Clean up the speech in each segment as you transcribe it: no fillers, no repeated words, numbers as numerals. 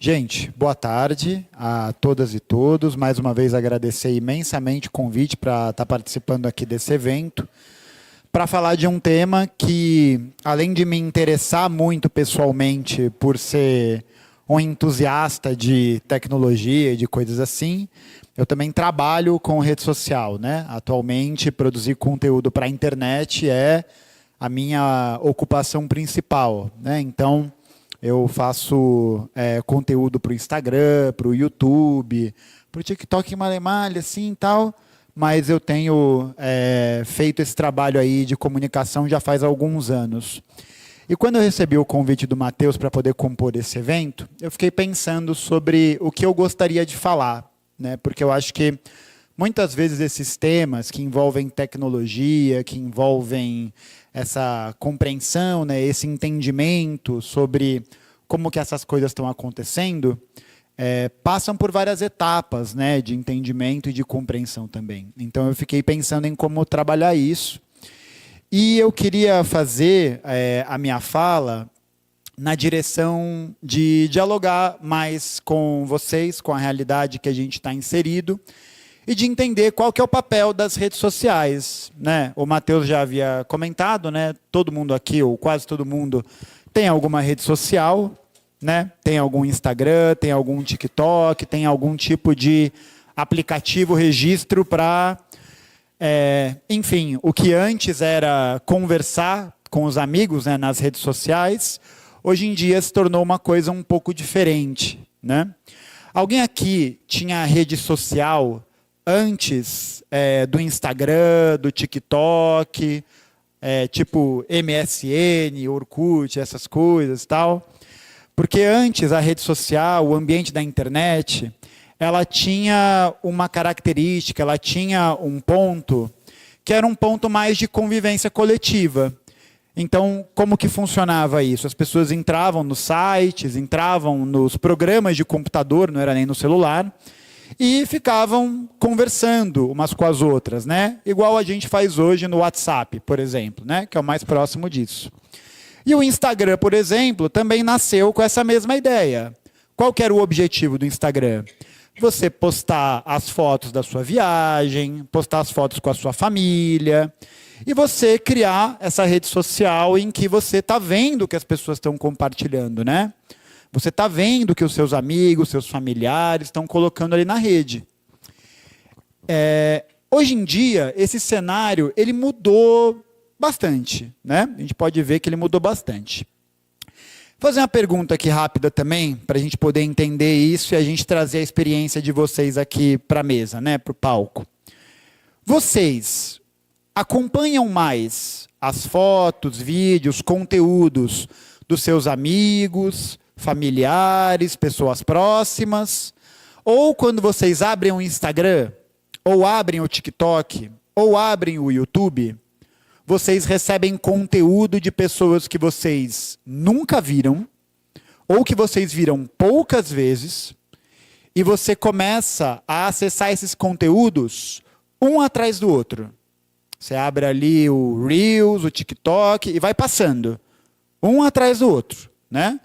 Gente, boa tarde a todas e todos. Mais uma vez agradecer imensamente o convite para estar participando aqui desse evento, para falar de um tema que, além de me interessar muito pessoalmente por ser um entusiasta de tecnologia e de coisas assim, eu também trabalho com rede social, né? Atualmente, produzir conteúdo para a internet é a minha ocupação principal, né? Então, eu faço conteúdo para o Instagram, para o YouTube, para o TikTok malha assim e tal, mas eu tenho feito esse trabalho aí de comunicação já faz alguns anos. E quando eu recebi o convite do Matheus para poder compor esse evento, eu fiquei pensando sobre o que eu gostaria de falar, né? Porque eu acho que muitas vezes esses temas que envolvem tecnologia, que envolvem essa compreensão, né, esse entendimento sobre como que essas coisas estão acontecendo, passam por várias etapas, né, de entendimento e de compreensão também. Então eu fiquei pensando em como trabalhar isso. E eu queria fazer a minha fala na direção de dialogar mais com vocês, com a realidade que a gente está inserido, e de entender qual que é o papel das redes sociais, né? O Matheus já havia comentado, né? Todo mundo aqui, ou quase todo mundo, tem alguma rede social, né? Tem algum Instagram, tem algum TikTok, tem algum tipo de aplicativo, registro para... enfim, o que antes era conversar com os amigos, né, nas redes sociais, hoje em dia se tornou uma coisa um pouco diferente, né? Alguém aqui tinha rede social antes do Instagram, do TikTok, tipo MSN, Orkut, essas coisas e tal? Porque antes a rede social, o ambiente da internet, ela tinha uma característica, ela tinha um ponto que era um ponto mais de convivência coletiva. Então, como que funcionava isso? As pessoas entravam nos sites, entravam nos programas de computador, não era nem no celular, e ficavam conversando umas com as outras, né? Igual a gente faz hoje no WhatsApp, por exemplo, né? Que é o mais próximo disso. E o Instagram, por exemplo, também nasceu com essa mesma ideia. Qual que era o objetivo do Instagram? Você postar as fotos da sua viagem, postar as fotos com a sua família, e você criar essa rede social em que você está vendo o que as pessoas estão compartilhando, né? Você está vendo que os seus amigos, seus familiares estão colocando ali na rede. Hoje em dia, esse cenário ele mudou bastante, né? A gente pode ver que ele mudou bastante. Vou fazer uma pergunta aqui rápida também, para a gente poder entender isso e a gente trazer a experiência de vocês aqui para a mesa, né? Para o palco. Vocês acompanham mais as fotos, vídeos, conteúdos dos seus amigos, familiares, pessoas próximas, ou quando vocês abrem o Instagram, ou abrem o TikTok, ou abrem o YouTube, vocês recebem conteúdo de pessoas que vocês nunca viram, ou que vocês viram poucas vezes, e você começa a acessar esses conteúdos um atrás do outro. Você abre ali o Reels, o TikTok, e vai passando, um atrás do outro, né?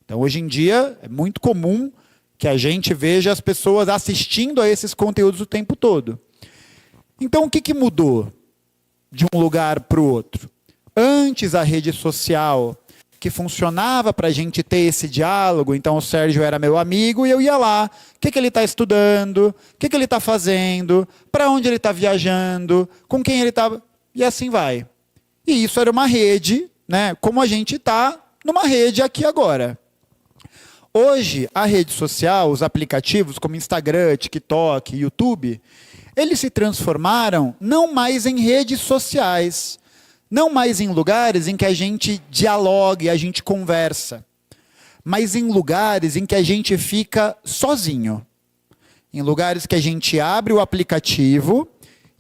Então, hoje em dia, é muito comum que a gente veja as pessoas assistindo a esses conteúdos o tempo todo. Então, o que mudou de um lugar para o outro? Antes, a rede social, que funcionava para a gente ter esse diálogo, então o Sérgio era meu amigo e eu ia lá. O que ele está estudando? O que ele está fazendo? Para onde ele está viajando? Com quem ele está... E assim vai. E isso era uma rede, né? Como a gente está numa rede aqui agora. Hoje, a rede social, os aplicativos como Instagram, TikTok, YouTube, eles se transformaram não mais em redes sociais, não mais em lugares em que a gente dialoga e a gente conversa, mas em lugares em que a gente fica sozinho. Em lugares que a gente abre o aplicativo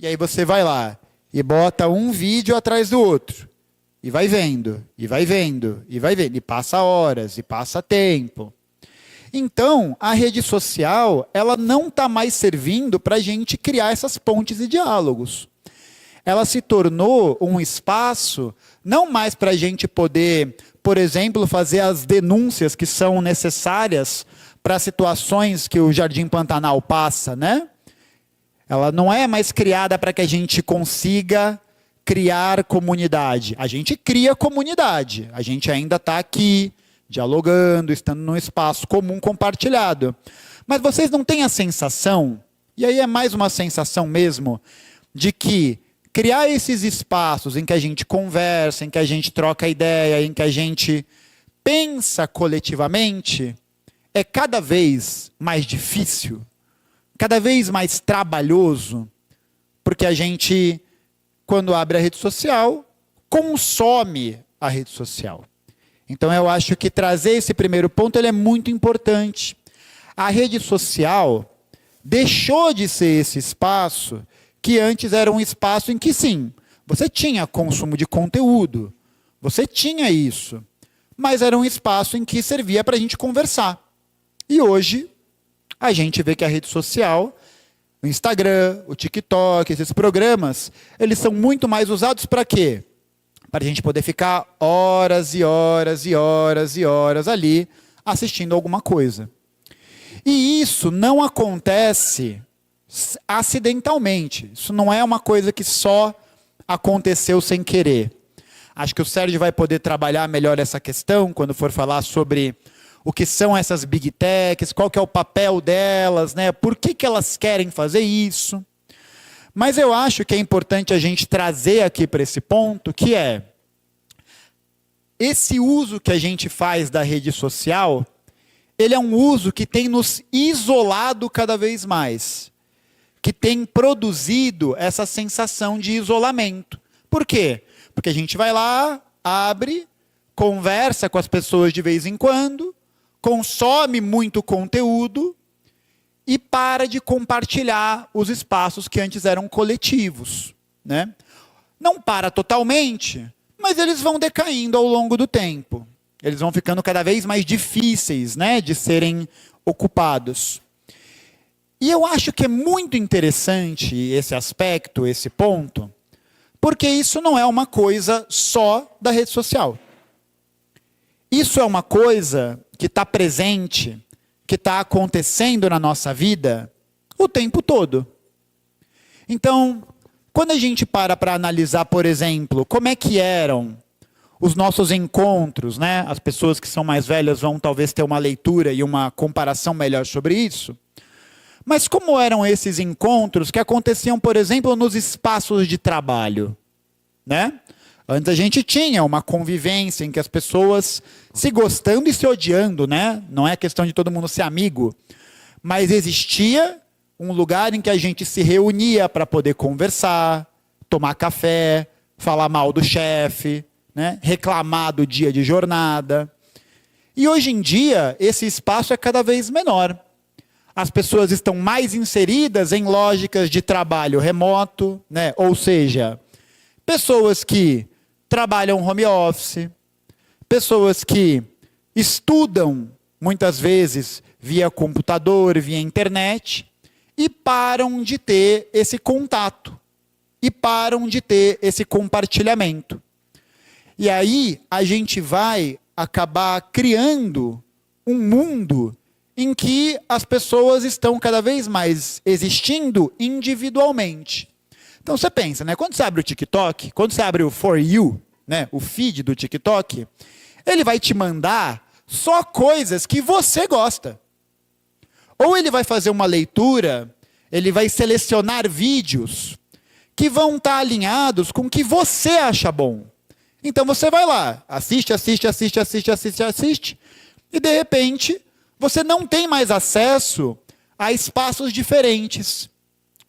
e aí você vai lá e bota um vídeo atrás do outro. E vai vendo, e vai vendo, e vai vendo. E passa horas, e passa tempo. Então, a rede social, ela não está mais servindo para a gente criar essas pontes e diálogos. Ela se tornou um espaço, não mais para a gente poder, por exemplo, fazer as denúncias que são necessárias para situações que o Jardim Pantanal passa, né? Ela não é mais criada para que a gente consiga criar comunidade. A gente cria comunidade. A gente ainda está aqui, dialogando, estando num espaço comum compartilhado. Mas vocês não têm a sensação, e aí é mais uma sensação mesmo, de que criar esses espaços em que a gente conversa, em que a gente troca ideia, em que a gente pensa coletivamente, é cada vez mais difícil, cada vez mais trabalhoso, porque a gente, quando abre a rede social, consome a rede social. Então eu acho que trazer esse primeiro ponto ele é muito importante. A rede social deixou de ser esse espaço que antes era um espaço em que, sim, você tinha consumo de conteúdo, você tinha isso, mas era um espaço em que servia para a gente conversar. E hoje, a gente vê que a rede social, o Instagram, o TikTok, esses programas, eles são muito mais usados para quê? Para a gente poder ficar horas e horas e horas e horas ali assistindo alguma coisa. E isso não acontece acidentalmente. Isso não é uma coisa que só aconteceu sem querer. Acho que o Sérgio vai poder trabalhar melhor essa questão quando for falar sobre o que são essas big techs, qual que é o papel delas, né? Por que elas querem fazer isso. Mas eu acho que é importante a gente trazer aqui para esse ponto, que é esse uso que a gente faz da rede social, ele é um uso que tem nos isolado cada vez mais, que tem produzido essa sensação de isolamento. Por quê? Porque a gente vai lá, abre, conversa com as pessoas de vez em quando, consome muito conteúdo e para de compartilhar os espaços que antes eram coletivos, né? Não para totalmente, mas eles vão decaindo ao longo do tempo. Eles vão ficando cada vez mais difíceis, né, de serem ocupados. E eu acho que é muito interessante esse aspecto, esse ponto, porque isso não é uma coisa só da rede social. Isso é uma coisa que está presente, que está acontecendo na nossa vida o tempo todo. Então, quando a gente para analisar, por exemplo, como é que eram os nossos encontros, né? As pessoas que são mais velhas vão talvez ter uma leitura e uma comparação melhor sobre isso. Mas como eram esses encontros que aconteciam, por exemplo, nos espaços de trabalho, né? Antes a gente tinha uma convivência em que as pessoas se gostando e se odiando, né? Não é questão de todo mundo ser amigo, mas existia um lugar em que a gente se reunia para poder conversar, tomar café, falar mal do chefe, né? Reclamar do dia de jornada. E hoje em dia, esse espaço é cada vez menor. As pessoas estão mais inseridas em lógicas de trabalho remoto, né? Ou seja, pessoas que trabalham home office, pessoas que estudam, muitas vezes, via computador, via internet, e param de ter esse contato, e param de ter esse compartilhamento. E aí a gente vai acabar criando um mundo em que as pessoas estão cada vez mais existindo individualmente. Então você pensa, né? Quando você abre o TikTok, quando você abre o For You, né, o feed do TikTok, ele vai te mandar só coisas que você gosta. Ou ele vai fazer uma leitura, ele vai selecionar vídeos que vão estar alinhados com o que você acha bom. Então você vai lá, assiste, e de repente você não tem mais acesso a espaços diferentes.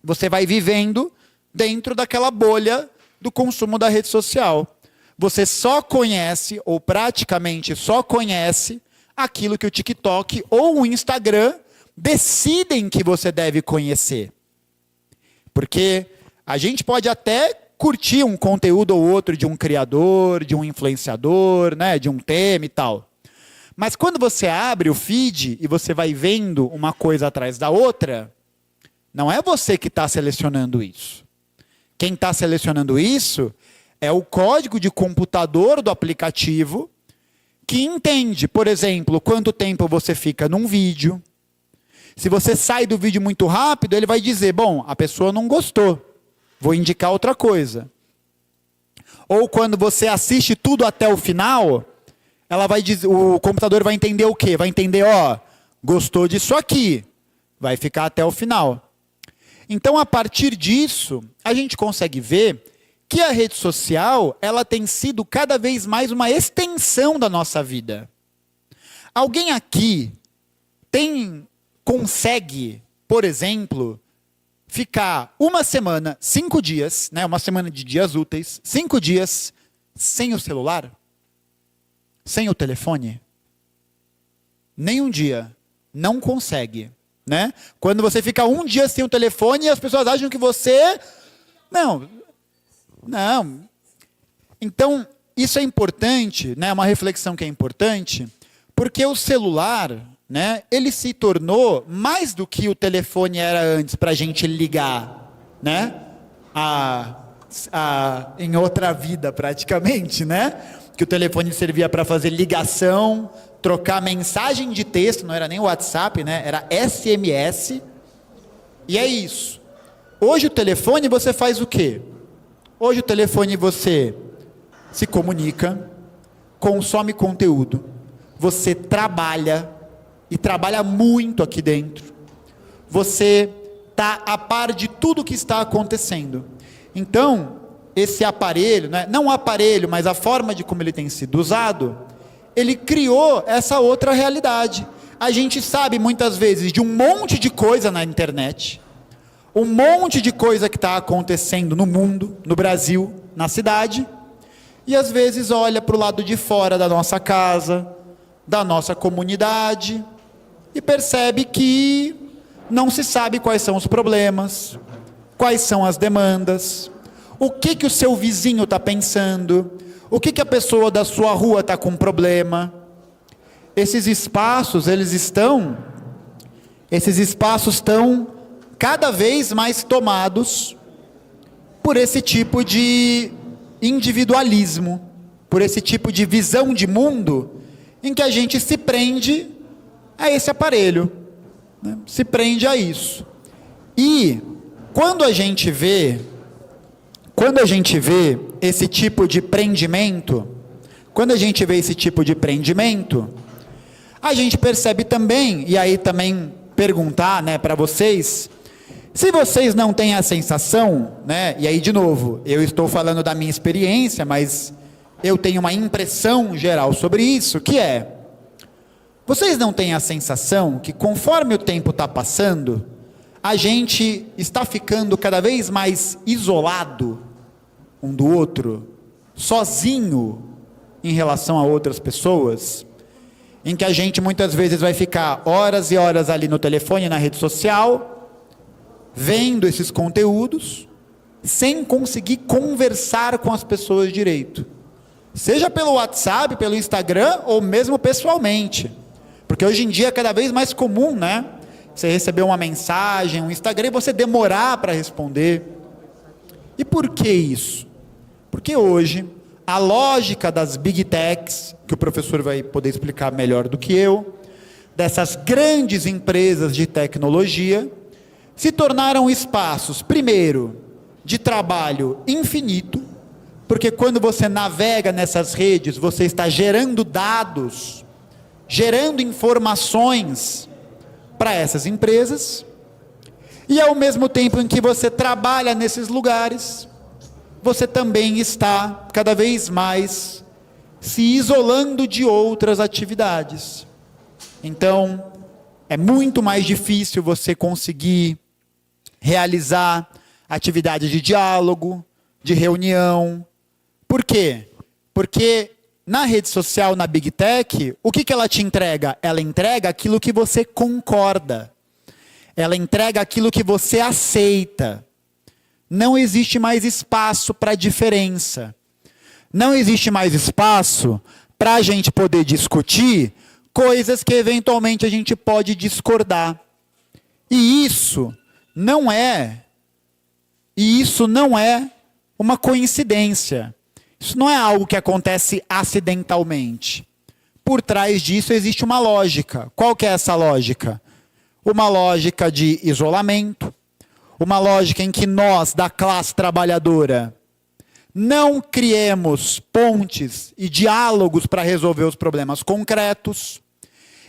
Você vai vivendo dentro daquela bolha do consumo da rede social. Você só conhece, ou praticamente só conhece, aquilo que o TikTok ou o Instagram decidem que você deve conhecer. Porque a gente pode até curtir um conteúdo ou outro de um criador, de um influenciador, né, de um tema e tal. Mas quando você abre o feed e você vai vendo uma coisa atrás da outra, não é você que está selecionando isso. Quem está selecionando isso é o código de computador do aplicativo que entende, por exemplo, quanto tempo você fica num vídeo. Se você sai do vídeo muito rápido, ele vai dizer, bom, a pessoa não gostou, vou indicar outra coisa. Ou quando você assiste tudo até o final, ela vai dizer, o computador vai entender o quê? Vai entender, ó, gostou disso aqui, vai ficar até o final. Então, a partir disso, a gente consegue ver que a rede social, ela tem sido cada vez mais uma extensão da nossa vida. Alguém aqui consegue, por exemplo, ficar uma semana, 5 dias, né, uma semana de dias úteis, 5 dias sem o celular? Sem o telefone? Nem um dia. Não consegue. Né? Quando você fica um dia sem o telefone, as pessoas acham que você... Não. Então, isso é importante, né? Uma reflexão que é importante, porque o celular, né, ele se tornou mais do que o telefone era antes para a gente ligar, né? Em outra vida, praticamente, né? Que o telefone servia para fazer ligação, trocar mensagem de texto, não era nem WhatsApp, né? Era SMS. E é isso. Hoje o telefone você faz o quê? Hoje o telefone você se comunica, consome conteúdo, você trabalha, e trabalha muito aqui dentro. Você está a par de tudo que está acontecendo. Então, esse aparelho, né? Não o aparelho, mas a forma de como ele tem sido usado, ele criou essa outra realidade. A gente sabe muitas vezes de um monte de coisa na internet, um monte de coisa que está acontecendo no mundo, no Brasil, na cidade, e às vezes olha para o lado de fora da nossa casa, da nossa comunidade, e percebe que não se sabe quais são os problemas, quais são as demandas, o que o seu vizinho está pensando, o que a pessoa da sua rua está com problema. Esses espaços estão cada vez mais tomados por esse tipo de individualismo, por esse tipo de visão de mundo, em que a gente se prende a esse aparelho, né? Se prende a isso. E quando a gente vê esse tipo de prendimento, a gente percebe também, e aí também perguntar, né, para vocês, se vocês não têm a sensação, né, e aí de novo, eu estou falando da minha experiência, mas eu tenho uma impressão geral sobre isso, que é, vocês não têm a sensação que conforme o tempo está passando, a gente está ficando cada vez mais isolado um do outro, sozinho em relação a outras pessoas, em que a gente muitas vezes vai ficar horas e horas ali no telefone, na rede social, vendo esses conteúdos, sem conseguir conversar com as pessoas direito. Seja pelo WhatsApp, pelo Instagram, ou mesmo pessoalmente. Porque hoje em dia é cada vez mais comum, né? Você receber uma mensagem, um Instagram, e você demorar para responder. E por que isso? Porque hoje, a lógica das Big Techs, que o professor vai poder explicar melhor do que eu, dessas grandes empresas de tecnologia, se tornaram espaços, primeiro, de trabalho infinito, porque quando você navega nessas redes, você está gerando dados, gerando informações para essas empresas, e ao mesmo tempo em que você trabalha nesses lugares, você também está cada vez mais se isolando de outras atividades. Então, é muito mais difícil você conseguir realizar atividades de diálogo, de reunião. Por quê? Porque na rede social, na Big Tech, o que ela te entrega? Ela entrega aquilo que você concorda. Ela entrega aquilo que você aceita. Não existe mais espaço para diferença. Não existe mais espaço para a gente poder discutir coisas que eventualmente a gente pode discordar. E isso não é uma coincidência. Isso não é algo que acontece acidentalmente. por trás disso existe uma lógica. Qual que é essa lógica? Uma lógica de isolamento, uma lógica em que nós, da classe trabalhadora, não criemos pontes e diálogos para resolver os problemas concretos,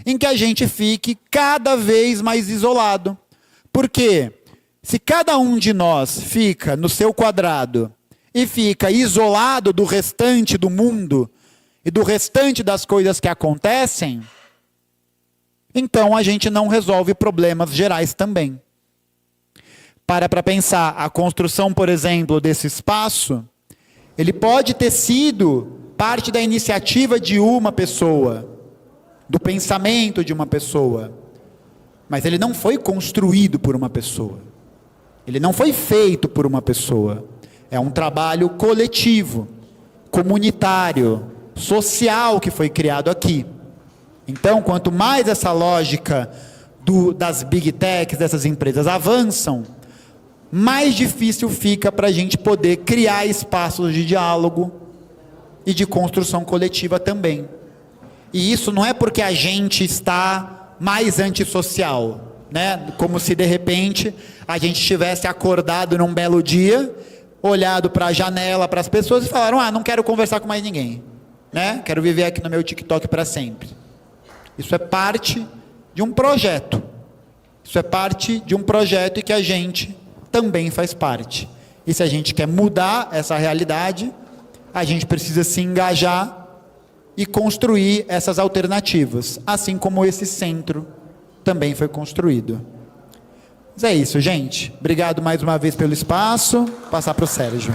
em que a gente fique cada vez mais isolado. Porque se cada um de nós fica no seu quadrado e fica isolado do restante do mundo e do restante das coisas que acontecem, então a gente não resolve problemas gerais também. Para pensar, a construção, por exemplo, desse espaço, ele pode ter sido parte da iniciativa de uma pessoa, do pensamento de uma pessoa, mas ele não foi construído por uma pessoa. Ele não foi feito por uma pessoa. É um trabalho coletivo, comunitário, social que foi criado aqui. Então, quanto mais essa lógica das big techs, dessas empresas avançam, mais difícil fica para a gente poder criar espaços de diálogo e de construção coletiva também. E isso não é porque a gente está mais antissocial, né? Como se de repente a gente tivesse acordado num belo dia, olhado para a janela, para as pessoas e falaram: não quero conversar com mais ninguém, né? Quero viver aqui no meu TikTok para sempre. Isso é parte de um projeto. Isso é parte de um projeto e que a gente também faz parte. E se a gente quer mudar essa realidade, a gente precisa se engajar e construir essas alternativas, assim como esse centro também foi construído. Mas é isso, gente. Obrigado mais uma vez pelo espaço. Vou passar para o Sérgio.